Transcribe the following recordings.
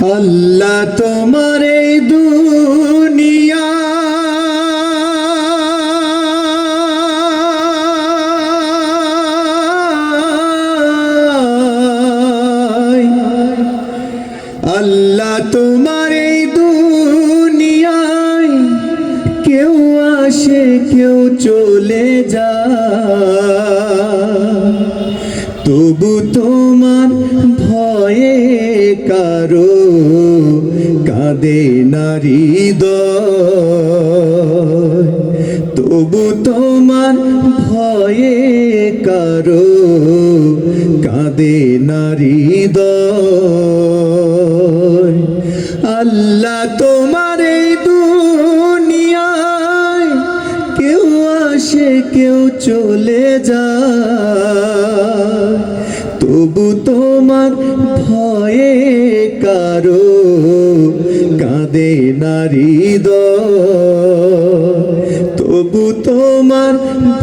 আল্লাহ তোমার এই দুনিয়া আল্লাহ তোমার এই দুনিয়ায় কেউ আসে কেউ চলে যায়, তবু তোমার ভয়ে কারো কাঁদে না হৃদয়, তবু তোমার ভয়ে কারো কাঁদে না হৃদয়। আল্লাহ তোমার এই দুনিয়ায় কেউ আসে কেউ চলে যায়, তবু তোমার ভয়ে কারো কাঁদে না হৃদয়, তবু তোমার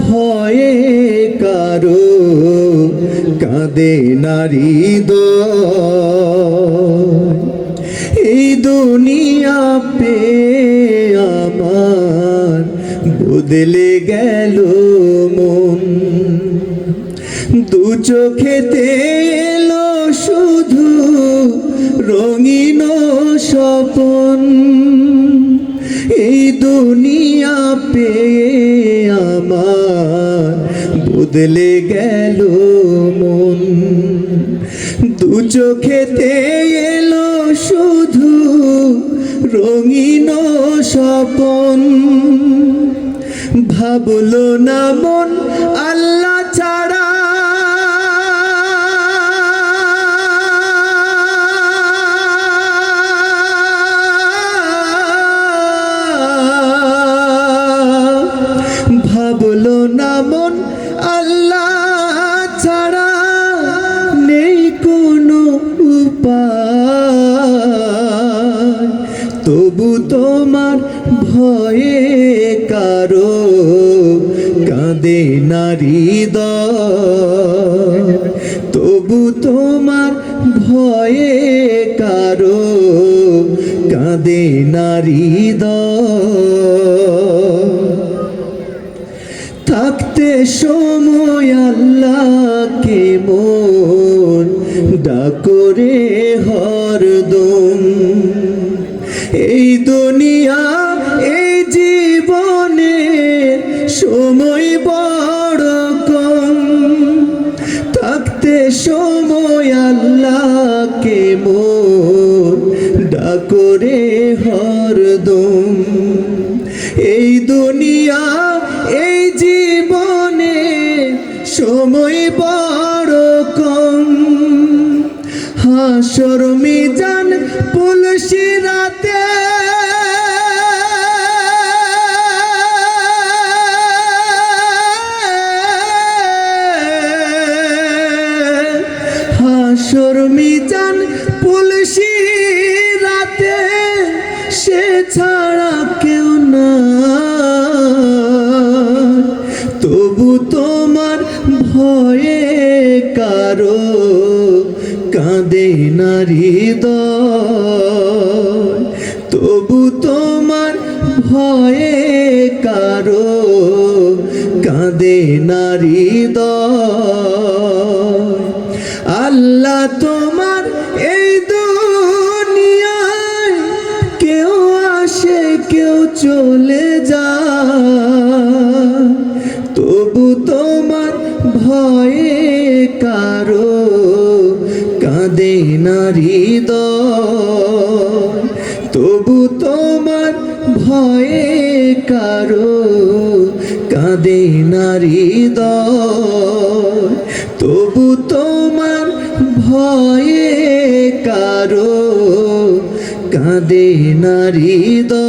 ভয়ে কারো কাঁদে না হৃদয়। এই দুনিয়া পে আমার বদলে গেল মন, দু চোখেতে এলো শুধু রঙিন স্বপন। এই দুনিয়া পে আমার বদলে গেল মন, দু চোখেতে এলো শুধু রঙিন স্বপন। ভাবলো না মন আল্লাহ ছাড়া ভাবলো না মন আল্লাহ ছাড়া নেই কোনো উপায়, তবু তোমার ভয়ে কারো কাঁদে না হৃদয়, তবু তোমার ভয়ে কারো কাঁদে না হৃদয়। থাকতে সময় আল্লাহকে মন ডাকরে হরদম, এই দুনিয়া এই জীবনে সময় বড় কম। থাকতে সময় আল্লাহকে মন ডাকরে হরদম, এই দুনিয়া এই জীবনে সময় বড় কম। হাসর মিজান পুলসিরাতে হাসর মিজান পুলসিরাতে সে ছাড়া কেউ না, তবু তোমার ভয়ে কারো কাঁদে না হৃদয়, তবু তোমার ভয়ে কারো কাঁদে না হৃদয়। আল্লাহ তোমার এই দুনিয়ায় কেউ আসে কেউ চলে যায়, তবু তোমার ভয়ে কারো কাঁদে না হৃদয়, তবু তোমার ভয়ে কারো কাঁদে না হৃদয়, তবু তোমার ভয়ে কারো কাঁদে না হৃদয়।